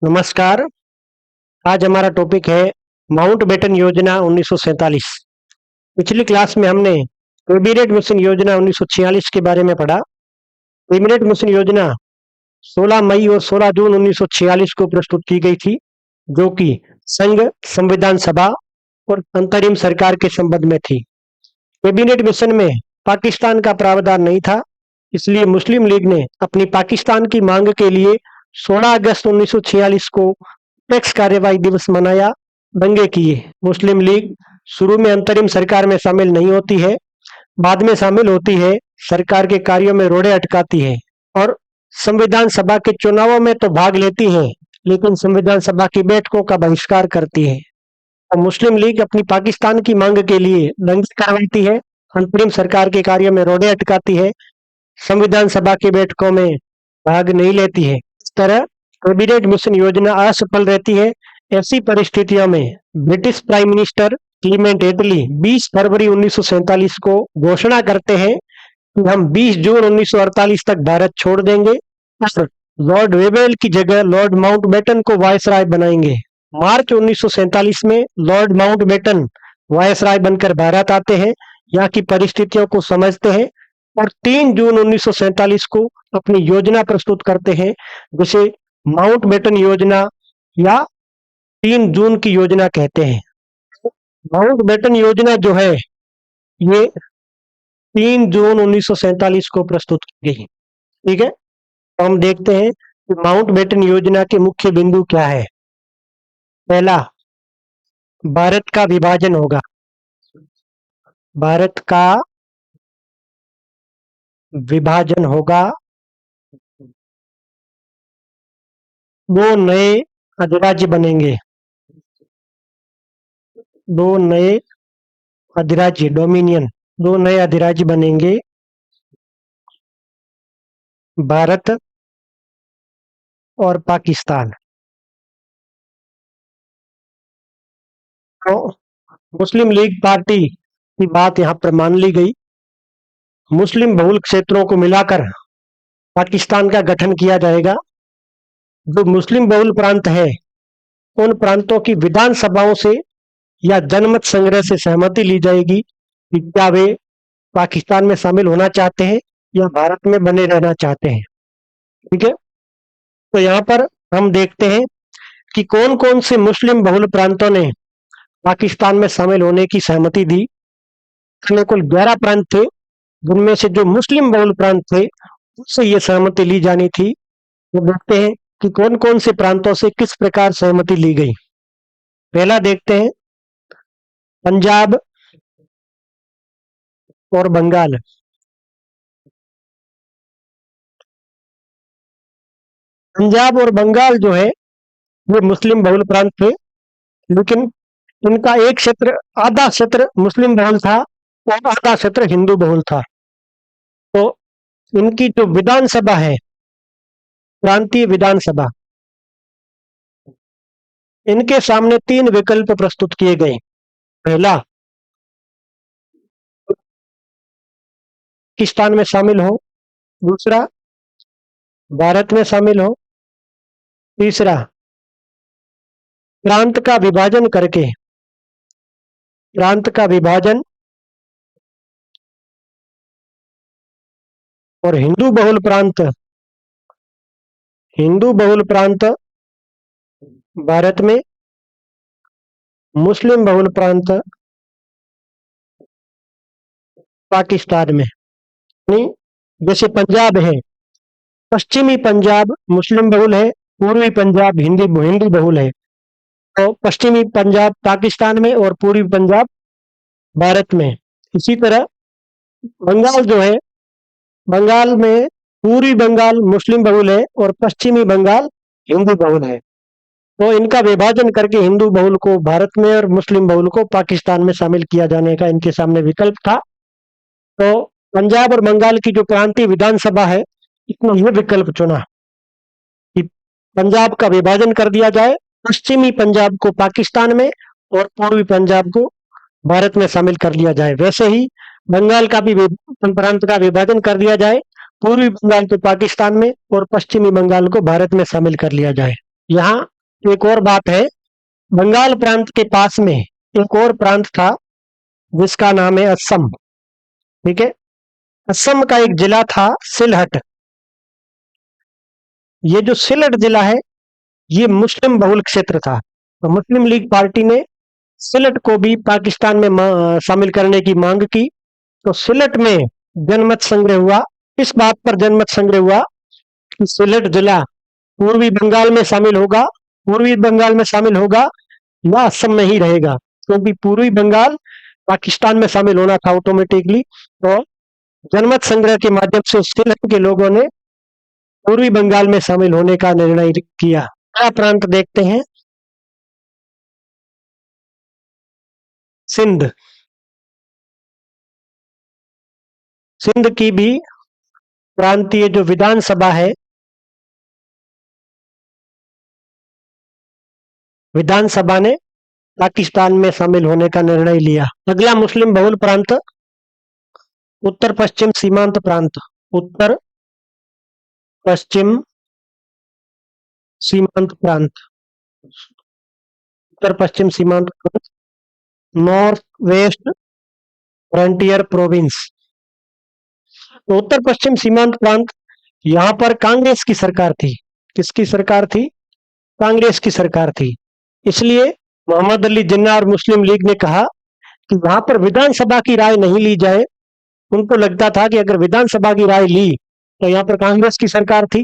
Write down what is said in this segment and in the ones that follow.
नमस्कार। आज हमारा टॉपिक है माउंटबेटन योजना 1947। पिछली क्लास में हमने कैबिनेट मिशन योजना 1946 के बारे में पढ़ा। कैबिनेट मिशन योजना 16 मई और 16 जून 1946 को प्रस्तुत की गई थी, जो कि संघ, संविधान सभा और अंतरिम सरकार के संबंध में थी। कैबिनेट मिशन में पाकिस्तान का प्रावधान नहीं था, इसलिए मुस्लिम लीग ने अपनी पाकिस्तान की मांग के लिए 16 अगस्त 1946 को टैक्स कार्यवाही दिवस मनाया, दंगे किए। मुस्लिम लीग शुरू में अंतरिम सरकार में शामिल नहीं होती है, बाद में शामिल होती है, सरकार के कार्यों में रोड़े अटकाती है और संविधान सभा के चुनावों में तो भाग लेती है, लेकिन संविधान सभा की बैठकों का बहिष्कार करती है। और मुस्लिम लीग अपनी पाकिस्तान की मांग के लिए दंगे करवाती है, अंतरिम सरकार के कार्यों में रोड़े अटकाती है, संविधान सभा की बैठकों में भाग नहीं लेती है। इस तरह कैबिनेट मिशन योजना असफल रहती है। ऐसी परिस्थितियों में ब्रिटिश प्राइम मिनिस्टर क्लीमेंट एटली 20 फरवरी 1947 को घोषणा करते हैं कि हम 20 जून 1948 तक भारत छोड़ देंगे और लॉर्ड वेवेल की जगह लॉर्ड माउंटबेटन को वायसराय बनाएंगे। मार्च 1947 में लॉर्ड माउंटबेटन वायसराय बनकर भारत आते हैं, यहाँ की परिस्थितियों को समझते हैं और 3 जून 1947 को अपनी योजना प्रस्तुत करते हैं, जिसे माउंटबेटन योजना या 3 जून की योजना कहते हैं। माउंटबेटन योजना जो है ये 3 जून 1947 को प्रस्तुत की गई। ठीक है, तो हम देखते हैं कि माउंटबेटन योजना के मुख्य बिंदु क्या है। पहला, भारत का विभाजन होगा। भारत का विभाजन होगा, 2 नए अधिराज्य बनेंगे। 2 नए अधिराज्य, डोमिनियन, 2 नए अधिराज्य बनेंगे, भारत और पाकिस्तान। तो मुस्लिम लीग पार्टी की बात यहाँ पर मान ली गई। मुस्लिम बहुल क्षेत्रों को मिलाकर पाकिस्तान का गठन किया जाएगा। जो मुस्लिम बहुल प्रांत है, उन प्रांतों की विधानसभाओं से या जनमत संग्रह से सहमति ली जाएगी कि क्या वे पाकिस्तान में शामिल होना चाहते हैं या भारत में बने रहना चाहते हैं। ठीक है, तो यहाँ पर हम देखते हैं कि कौन कौन से मुस्लिम बहुल प्रांतों ने पाकिस्तान में शामिल होने की सहमति दी। इसमें कुल 11 प्रांत थे, जिनमें से जो मुस्लिम बहुल प्रांत थे उससे ये सहमति ली जानी थी। तो देखते हैं कि कौन कौन से प्रांतों से किस प्रकार सहमति ली गई। पहला देखते हैं, पंजाब और बंगाल। पंजाब और बंगाल जो है ये मुस्लिम बहुल प्रांत थे, लेकिन इनका एक क्षेत्र, आधा क्षेत्र मुस्लिम बहुल था और आधा क्षेत्र हिंदू बहुल था। तो इनकी जो विधानसभा है, प्रांतीय विधानसभा, इनके सामने 3 विकल्प प्रस्तुत किए गए। पहला, पाकिस्तान में शामिल हो। दूसरा, भारत में शामिल हो। तीसरा, प्रांत का विभाजन करके, प्रांत का विभाजन और हिंदू बहुल प्रांत, हिंदू बहुल प्रांत भारत में, मुस्लिम बहुल प्रांत पाकिस्तान में। यानी जैसे पंजाब है, पश्चिमी पंजाब मुस्लिम बहुल है, पूर्वी पंजाब हिंदू बहुल है। तो पश्चिमी पंजाब पाकिस्तान में और पूर्वी पंजाब भारत में। इसी तरह बंगाल जो है, बंगाल में पूर्वी बंगाल मुस्लिम बहुल है और पश्चिमी बंगाल हिंदू बहुल है। तो इनका विभाजन करके हिंदू बहुल को भारत में और मुस्लिम बहुल को पाकिस्तान में शामिल किया जाने का इनके सामने विकल्प था। तो पंजाब और बंगाल की जो प्रांतीय विधानसभा है, इसमें यह विकल्प चुना कि पंजाब का विभाजन कर दिया जाए, पश्चिमी पंजाब को पाकिस्तान में और पूर्वी पंजाब को भारत में शामिल कर लिया जाए। वैसे ही बंगाल का भी प्रांत का विभाजन कर दिया जाए, पूर्वी बंगाल को पाकिस्तान में और पश्चिमी बंगाल को भारत में शामिल कर लिया जाए। यहाँ एक और बात है, बंगाल प्रांत के पास में एक और प्रांत था जिसका नाम है असम। ठीक है, असम का एक जिला था सिलहट। ये जो सिलहट जिला है ये मुस्लिम बहुल क्षेत्र था, तो मुस्लिम लीग पार्टी ने सिलहट को भी पाकिस्तान में शामिल करने की मांग की। तो सिलहट में जनमत संग्रह हुआ। इस बात पर जनमत संग्रह हुआ कि सिलहट जिला पूर्वी बंगाल में शामिल होगा, पूर्वी बंगाल में शामिल होगा या असम में ही रहेगा, क्योंकि पूर्वी बंगाल पाकिस्तान में शामिल होना था ऑटोमेटिकली। तो जनमत संग्रह के माध्यम से सिलहट के लोगों ने पूर्वी बंगाल में शामिल होने का निर्णय किया। अगला प्रांत देखते हैं, सिंध। सिंध की भी प्रांतीय जो विधानसभा है, विधानसभा ने पाकिस्तान में शामिल होने का निर्णय लिया। अगला मुस्लिम बहुल प्रांत उत्तर पश्चिम सीमांत प्रांत। उत्तर पश्चिम सीमांत प्रांत। उत्तर पश्चिम सीमांत प्रांत, नॉर्थ वेस्ट फ्रंटियर प्रोविंस। तो उत्तर पश्चिम सीमांत प्रांत, यहां पर कांग्रेस की सरकार थी। किसकी सरकार थी? कांग्रेस की सरकार थी। इसलिए मोहम्मद अली जिन्ना और मुस्लिम लीग ने कहा कि वहां पर विधानसभा की राय नहीं ली जाए। उनको लगता था कि अगर विधानसभा की राय ली तो यहाँ पर कांग्रेस की सरकार थी,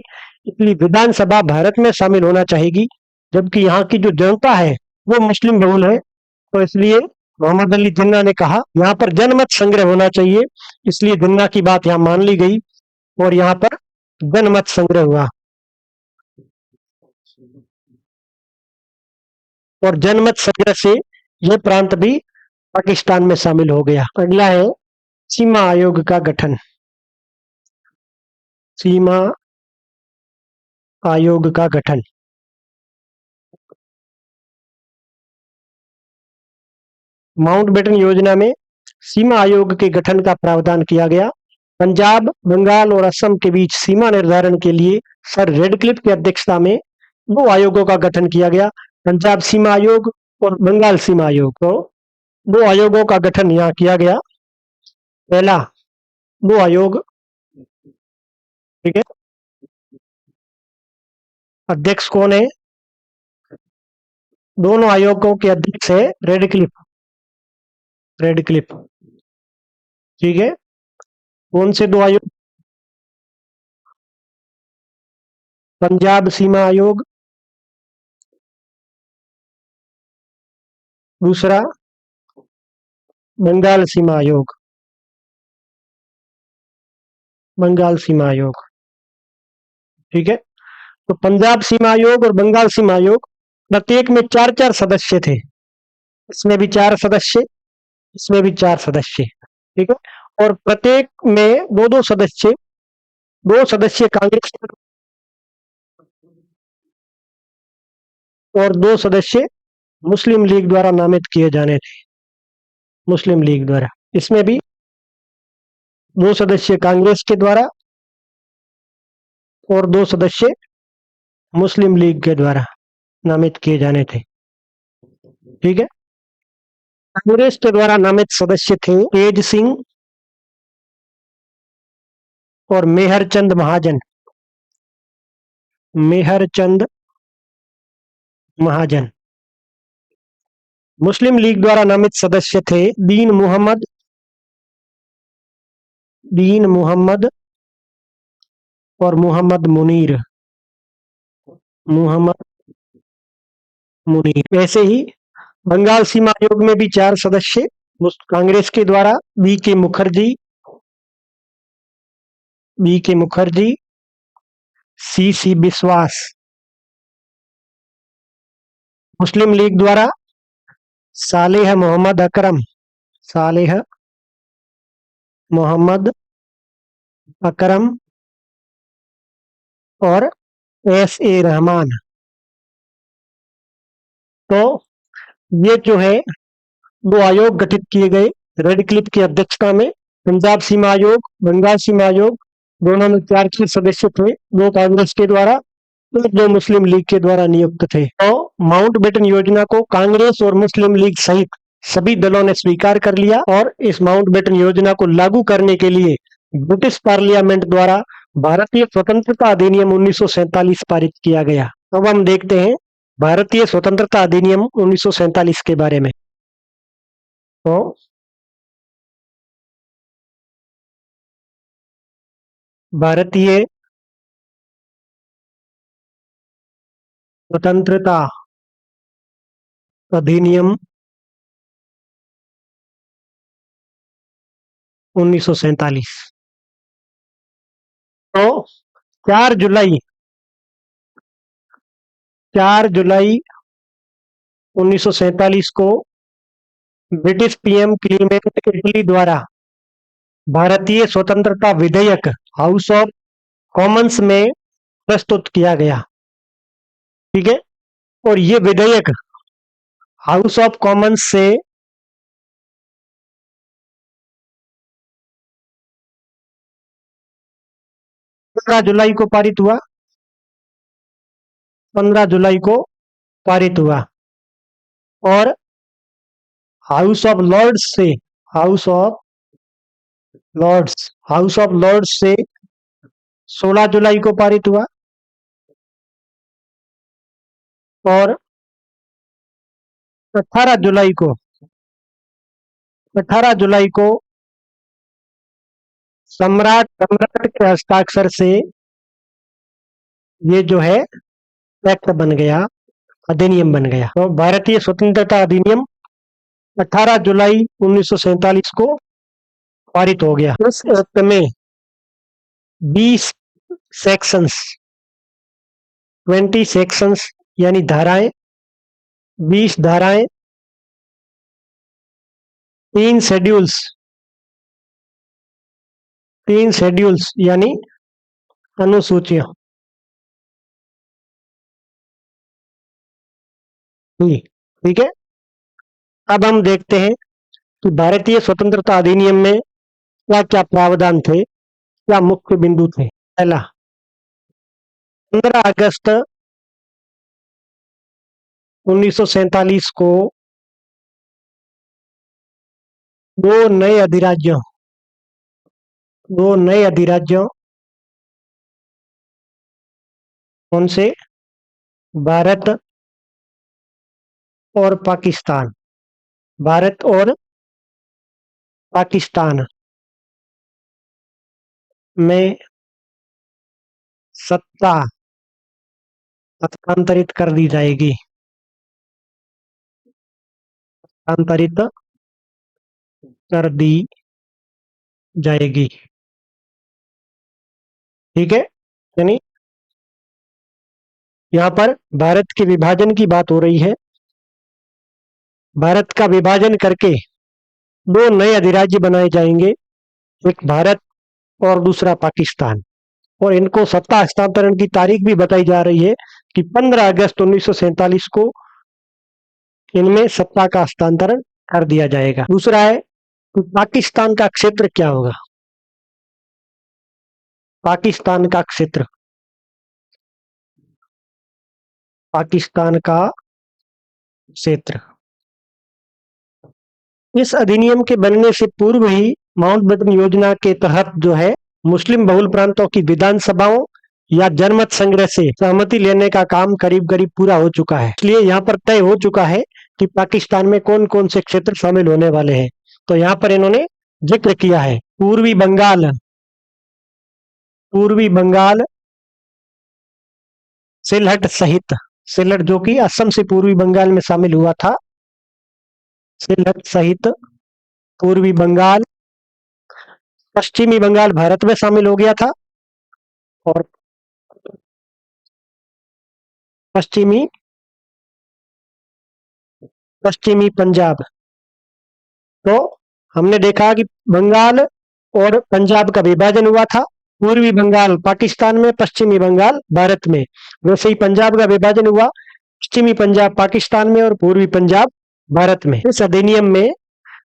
इसलिए विधानसभा भारत में शामिल होना चाहिए, जबकि यहाँ की जो जनता है वो मुस्लिम बहुल है। तो इसलिए मोहम्मद अली जिन्ना ने कहा यहाँ पर जनमत संग्रह होना चाहिए। इसलिए जिन्ना की बात यहाँ मान ली गई और यहाँ पर जनमत संग्रह हुआ और जनमत संग्रह से यह प्रांत भी पाकिस्तान में शामिल हो गया। अगला है सीमा आयोग का गठन। सीमा आयोग का गठन। माउंटबेटन योजना में सीमा आयोग के गठन का प्रावधान किया गया। पंजाब, बंगाल और असम के बीच सीमा निर्धारण के लिए सर रेडक्लिफ की अध्यक्षता में दो आयोगों का गठन किया गया, पंजाब सीमा आयोग और बंगाल सीमा आयोग। तो दो आयोगों का गठन यहाँ किया गया। पहला, दो आयोग, ठीक है, अध्यक्ष कौन है? दोनों आयोगों के अध्यक्ष है रेडक्लिफ। रेडक्लिफ, ठीक है। कौन से दो आयोग? पंजाब सीमा आयोग, दूसरा बंगाल सीमा आयोग। बंगाल सीमा आयोग, ठीक है। तो पंजाब सीमा आयोग और बंगाल सीमा आयोग प्रत्येक में चार चार सदस्य थे। इसमें भी चार सदस्य, इसमें भी चार सदस्य, ठीक है। और प्रत्येक में दो दो सदस्य, दो सदस्य कांग्रेस और दो सदस्य मुस्लिम लीग द्वारा नामित किए जाने थे। मुस्लिम लीग द्वारा, इसमें भी दो सदस्य कांग्रेस के द्वारा और दो सदस्य मुस्लिम लीग के द्वारा नामित किए जाने थे, ठीक है। कांग्रेस के द्वारा नामित सदस्य थे तेज सिंह और मेहरचंद महाजन। मेहरचंद महाजन। मुस्लिम लीग द्वारा नामित सदस्य थे दीन मोहम्मद, दीन मोहम्मद और मोहम्मद मुनीर। मोहम्मद मुनीर। ऐसे ही बंगाल सीमा आयोग में भी चार सदस्य कांग्रेस के द्वारा बी के मुखर्जी, बी के मुखर्जी, सी सी बिस्वास। मुस्लिम लीग द्वारा सालेह मोहम्मद अकरम, सालेह मोहम्मद अकरम और एस ए रहमान। तो ये जो है दो आयोग गठित किए गए रेडक्लिफ की अध्यक्षता में। पंजाब सीमा आयोग, बंगाल सीमा आयोग, दोनों में चार चार सदस्य थे, दो कांग्रेस के द्वारा जो मुस्लिम लीग के द्वारा नियुक्त थे। तो माउंटबेटन योजना को कांग्रेस और मुस्लिम लीग सहित सभी दलों ने स्वीकार कर लिया और इस माउंटबेटन योजना को लागू करने के लिए ब्रिटिश पार्लियामेंट द्वारा भारतीय स्वतंत्रता अधिनियम 1947 पारित किया गया। अब हम देखते हैं भारतीय स्वतंत्रता अधिनियम 1947 के बारे में। तो भारतीय स्वतंत्रता अधिनियम 1947। तो 4 जुलाई 1947 को ब्रिटिश पीएम क्लीमेंट इटली द्वारा भारतीय स्वतंत्रता विधेयक हाउस ऑफ कॉमन्स में प्रस्तुत किया गया। ठीक है, और ये विधेयक हाउस ऑफ कॉमन्स से 15 जुलाई को पारित हुआ। 15 जुलाई को पारित हुआ और हाउस ऑफ लॉर्ड्स से हाउस ऑफ लॉर्ड्स से 16 जुलाई को पारित हुआ और 18 जुलाई को 18 जुलाई को सम्राट के हस्ताक्षर से ये जो है एक्ट बन गया, अधिनियम बन गया। तो भारतीय स्वतंत्रता अधिनियम 18 जुलाई 1947 को पारित हो गया। इस एक्ट में 20 सेक्शंस 20 सेक्शंस यानी धाराएं, 20 धाराएं, 3 शेड्यूल्स यानी अनुसूचियां। ठीक है, अब हम देखते हैं कि भारतीय स्वतंत्रता अधिनियम में क्या क्या प्रावधान थे, क्या मुख्य बिंदु थे। पहला, 15 अगस्त 1947 को दो नए अधिराज्यों कौन से, भारत और पाकिस्तान में सत्ता हस्तांतरित कर दी जाएगी। ठीक है, यानी यहां पर भारत के विभाजन की बात हो रही है। भारत का विभाजन करके दो नए अधिराज्य बनाए जाएंगे, एक भारत और दूसरा पाकिस्तान, और इनको सत्ता हस्तांतरण की तारीख भी बताई जा रही है कि 15 अगस्त 1947 को इनमें सत्ता का हस्तांतरण कर दिया जाएगा। दूसरा है कि पाकिस्तान का क्षेत्र क्या होगा। पाकिस्तान का क्षेत्र इस अधिनियम के बनने से पूर्व ही माउंटबेटन योजना के तहत जो है मुस्लिम बहुल प्रांतों की विधानसभाओं या जनमत संग्रह से सहमति लेने का काम करीब करीब पूरा हो चुका है। इसलिए यहाँ पर तय हो चुका है कि पाकिस्तान में कौन कौन से क्षेत्र शामिल होने वाले हैं। तो यहाँ पर इन्होंने जिक्र किया है पूर्वी बंगाल सिलहट जो कि असम से पूर्वी बंगाल में शामिल हुआ था, सिलहट सहित पूर्वी बंगाल, पश्चिमी बंगाल भारत में शामिल हो गया था और पश्चिमी पंजाब। तो हमने देखा कि बंगाल और पंजाब का विभाजन हुआ था, पूर्वी बंगाल पाकिस्तान में, पश्चिमी बंगाल भारत में। वैसे ही पंजाब का विभाजन हुआ, पश्चिमी पंजाब पाकिस्तान में और पूर्वी पंजाब भारत में। इस अधिनियम में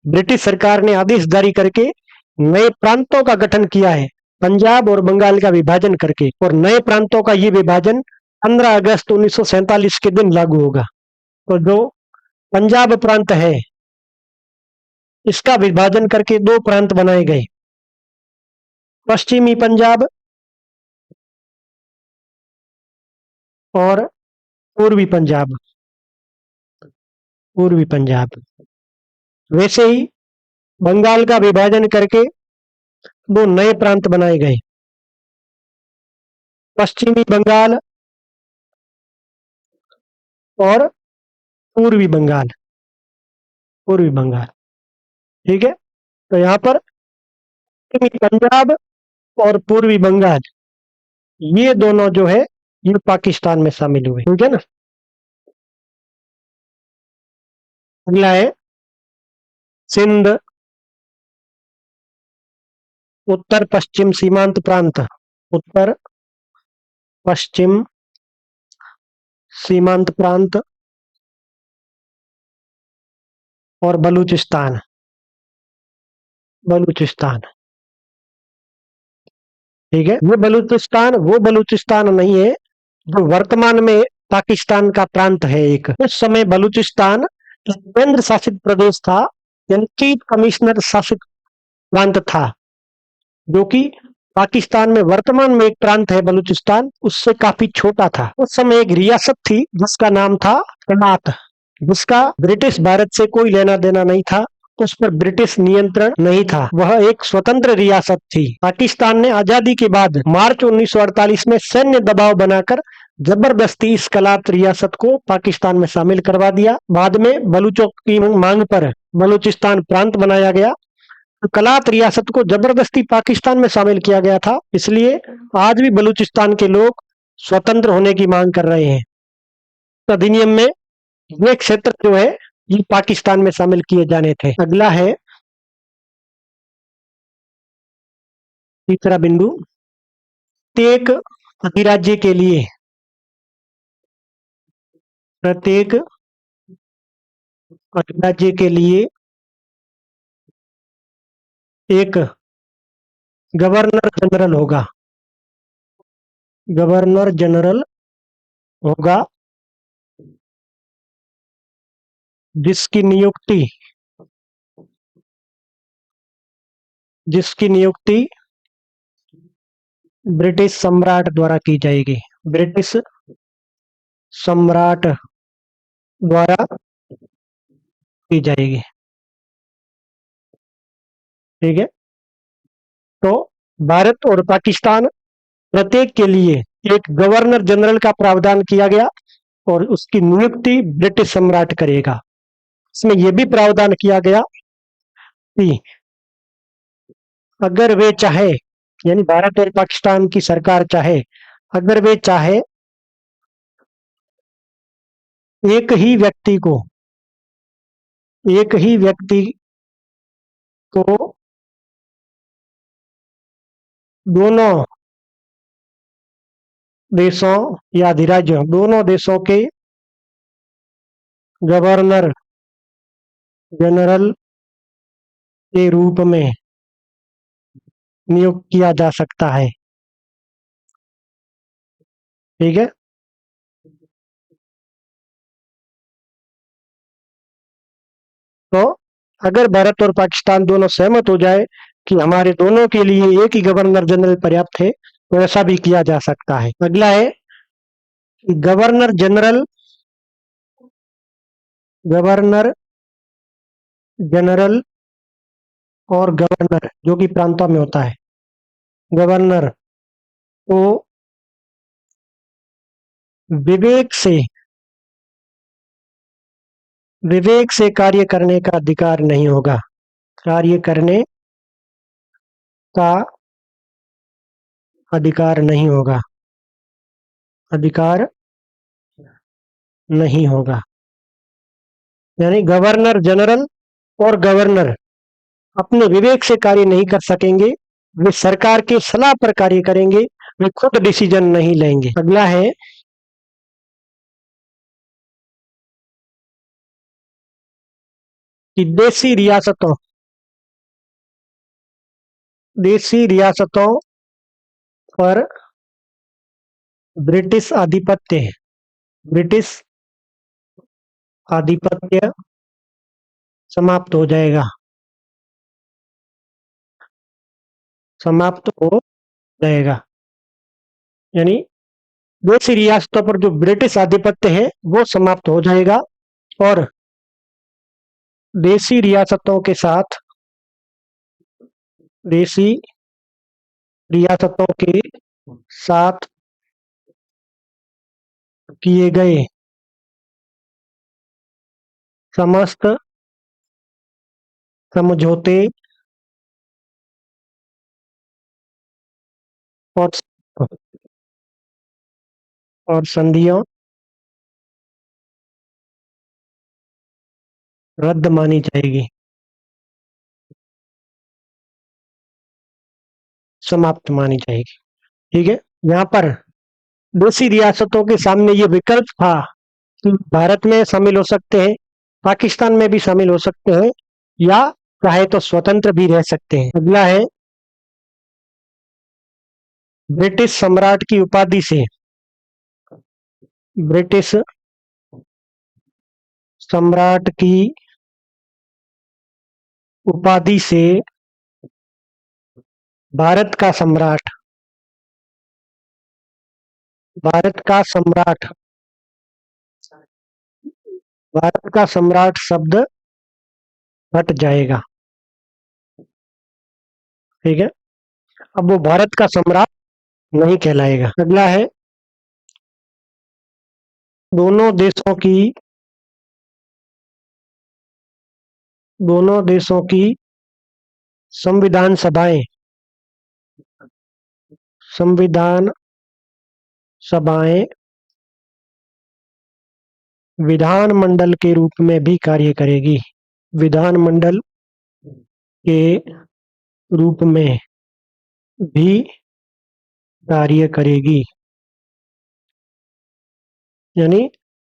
ब्रिटिश सरकार ने आदेश जारी करके नए प्रांतों का गठन किया है, पंजाब और बंगाल का विभाजन करके, और नए प्रांतों का ये विभाजन 15 अगस्त 1947 के दिन लागू होगा। तो जो पंजाब प्रांत है, इसका विभाजन करके दो प्रांत बनाए गए, पश्चिमी पंजाब और पूर्वी पंजाब। पूर्वी पंजाब। वैसे ही बंगाल का विभाजन करके दो नए प्रांत बनाए गए, पश्चिमी बंगाल और पूर्वी बंगाल। पूर्वी बंगाल। ठीक है। तो यहाँ पर पश्चिमी पंजाब और पूर्वी बंगाल, ये दोनों जो है ये पाकिस्तान में शामिल हुए। ठीक है ना। अगला है सिंध, उत्तर पश्चिम सीमांत प्रांत। उत्तर पश्चिम सीमांत प्रांत और बलूचिस्तान। बलूचिस्तान। ठीक है। ये बलूचिस्तान वो बलूचिस्तान नहीं है जो वर्तमान में पाकिस्तान का प्रांत है। एक उस समय बलूचिस्तान एक केंद्र शासित प्रदेश था, यानी चीफ कमिश्नर शासित प्रांत था, जो कि पाकिस्तान में वर्तमान में एक प्रांत है बलूचिस्तान, उससे काफी छोटा था। उस समय एक रियासत थी जिसका नाम था कनात, जिसका ब्रिटिश भारत से कोई लेना देना नहीं था, उस पर ब्रिटिश नियंत्रण नहीं था, वह एक स्वतंत्र रियासत थी। पाकिस्तान ने आजादी के बाद मार्च 1948 में सैन्य दबाव बनाकर जबरदस्ती इस कलात रियासत को पाकिस्तान में शामिल करवा दिया। बाद में बलूचों की मांग पर बलूचिस्तान प्रांत बनाया गया। तो कलात रियासत को जबरदस्ती पाकिस्तान में शामिल किया गया था, इसलिए आज भी बलूचिस्तान के लोग स्वतंत्र होने की मांग कर रहे हैं। अधिनियम में ये क्षेत्र जो है ये पाकिस्तान में शामिल किए जाने थे। अगला है तीसरा बिंदु, प्रत्येक अधिराज्य के लिए, प्रत्येक अधिराज्य के लिए एक गवर्नर जनरल होगा। गवर्नर जनरल होगा जिसकी नियुक्ति जिसकी नियुक्ति ब्रिटिश सम्राट द्वारा की जाएगी। ब्रिटिश सम्राट द्वारा की जाएगी। ठीक है। तो भारत और पाकिस्तान प्रत्येक के लिए एक गवर्नर जनरल का प्रावधान किया गया और उसकी नियुक्ति ब्रिटिश सम्राट करेगा। इसमें यह भी प्रावधान किया गया कि अगर वे चाहे, यानी भारत और पाकिस्तान की सरकार चाहे, अगर वे चाहे एक ही व्यक्ति को एक ही व्यक्ति को दोनों देशों या अधिराज्यों दोनों देशों के गवर्नर जनरल के रूप में नियुक्त किया जा सकता है। ठीक है। तो अगर भारत और पाकिस्तान दोनों सहमत हो जाए कि हमारे दोनों के लिए एक ही गवर्नर जनरल पर्याप्त है, तो ऐसा भी किया जा सकता है। अगला है गवर्नर जनरल, गवर्नर जनरल और गवर्नर जो कि प्रांतों में होता है, गवर्नर को विवेक से विवेक से कार्य करने का अधिकार नहीं होगा। कार्य करने का अधिकार नहीं होगा। अधिकार नहीं होगा। यानी गवर्नर जनरल और गवर्नर अपने विवेक से कार्य नहीं कर सकेंगे, वे सरकार के सलाह पर कार्य करेंगे, वे खुद डिसीजन नहीं लेंगे। अगला है कि देशी रियासतों पर ब्रिटिश आधिपत्य, ब्रिटिश आधिपत्य समाप्त हो जाएगा, समाप्त हो जाएगा। यानी देशी रियासतों पर जो ब्रिटिश आधिपत्य है वो समाप्त हो जाएगा और देशी रियासतों के साथ, देशी रियासतों के साथ किए गए समस्त समझौते और संधियों रद्द मानी जाएगी, समाप्त मानी जाएगी। ठीक है, यहाँ पर देशी रियासतों के सामने ये विकल्प था कि भारत में शामिल हो सकते हैं, पाकिस्तान में भी शामिल हो सकते हैं या चाहे तो स्वतंत्र भी रह सकते हैं। अगला है ब्रिटिश सम्राट की उपाधि से, ब्रिटिश सम्राट की उपाधि से भारत का सम्राट, भारत का सम्राट, भारत का सम्राट शब्द हट जाएगा। ठीक है, अब वो भारत का सम्राट नहीं कहलाएगा। अगला है दोनों देशों की, दोनों देशों की संविधान सभाएं, संविधान सभाएं विधानमंडल के रूप में भी कार्य करेगी, विधानमंडल के रूप में भी कार्य करेगी। यानी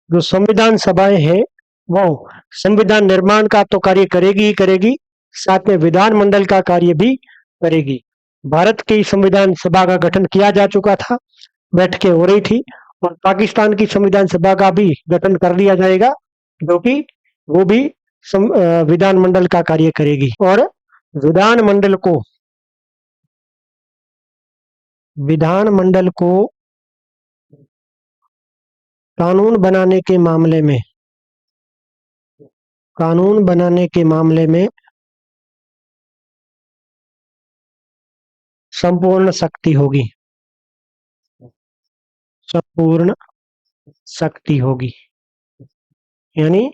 जो संविधान सभाएं हैं वो संविधान निर्माण का तो कार्य करेगी ही करेगी, साथ में विधानमंडल का कार्य भी करेगी। भारत की संविधान सभा का गठन किया जा चुका था, बैठकें हो रही थी, और पाकिस्तान की संविधान सभा का भी गठन कर दिया जाएगा, जो कि वो भी विधानमंडल का कार्य करेगी। और विधानमंडल को, विधानमंडल को कानून बनाने के मामले में, कानून बनाने के मामले में संपूर्ण शक्ति होगी, संपूर्ण शक्ति होगी। यानी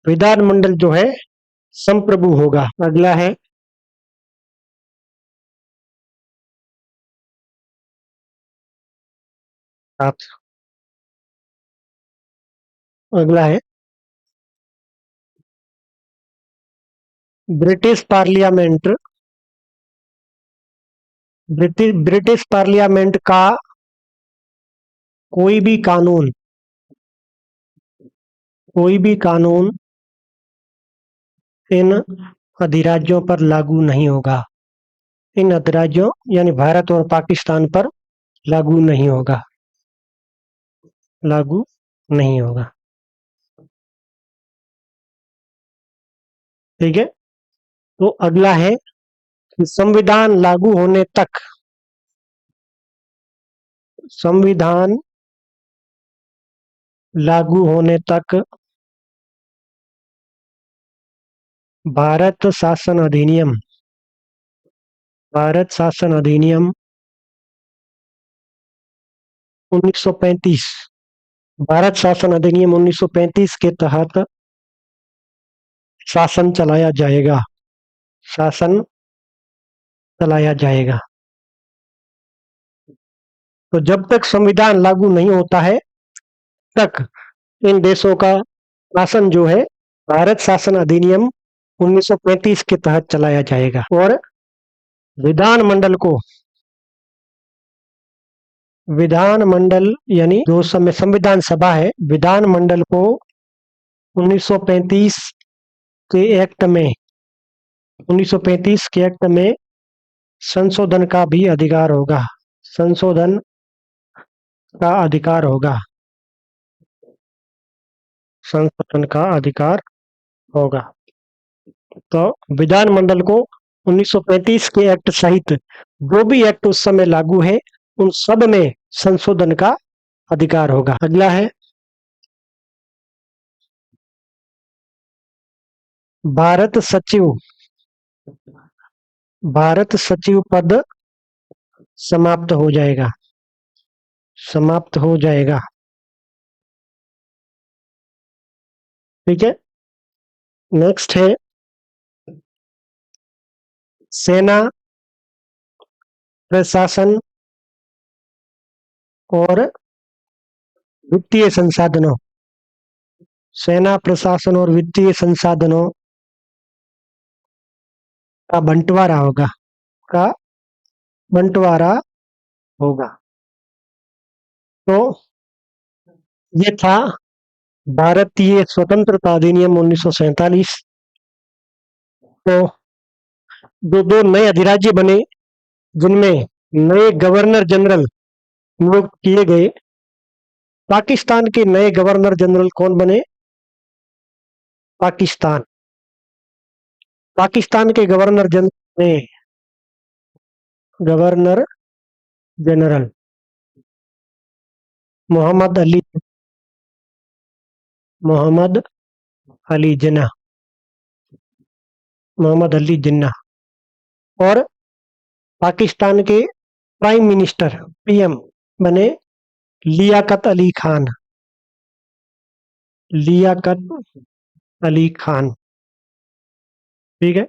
विधानमंडल जो है संप्रभु होगा। अगला है आप, अगला है ब्रिटिश पार्लियामेंट, ब्रिटिश पार्लियामेंट का कोई भी कानून, कोई भी कानून इन अधिराज्यों पर लागू नहीं होगा, इन अधिराज्यों यानी भारत और पाकिस्तान पर लागू नहीं होगा, लागू नहीं होगा। ठीक है, तो अगला है कि संविधान लागू होने तक, संविधान लागू होने तक भारत शासन अधिनियम, भारत शासन अधिनियम 1935, भारत शासन अधिनियम 1935 के तहत शासन चलाया जाएगा, शासन चलाया जाएगा। तो जब तक संविधान लागू नहीं होता है तक इन देशों का शासन जो है भारत शासन अधिनियम 1935 के तहत चलाया जाएगा। और विधानमंडल को, विधानमंडल यानी जो समय संविधान सभा है, विधानमंडल को 1935 के एक्ट में, 1935 के एक्ट में संशोधन का भी अधिकार होगा, संशोधन का अधिकार होगा, संशोधन का अधिकार होगा। तो विधानमंडल को 1935 के एक्ट सहित जो भी एक्ट उस समय लागू है उन सब में संशोधन का अधिकार होगा। अगला है भारत सचिव। भारत सचिव पद समाप्त हो जाएगा, समाप्त हो जाएगा। ठीक है। नेक्स्ट है सेना, प्रशासन और वित्तीय संसाधनों। सेना, प्रशासन और वित्तीय संसाधनों का बंटवारा होगा, का बंटवारा होगा। तो ये था भारतीय स्वतंत्रता अधिनियम 1947। तो जो दो नए अधिराज्य बने जिनमें नए गवर्नर जनरल नियुक्त किए गए, पाकिस्तान के नए गवर्नर जनरल कौन बने? पाकिस्तान। पाकिस्तान के गवर्नर जनरल ने गवर्नर जनरल मोहम्मद अली, मोहम्मद अली जिन्ना, मोहम्मद अली जिन्ना। और पाकिस्तान के प्राइम मिनिस्टर पीएम बने लियाकत अली खान, लियाकत अली खान। ठीक है।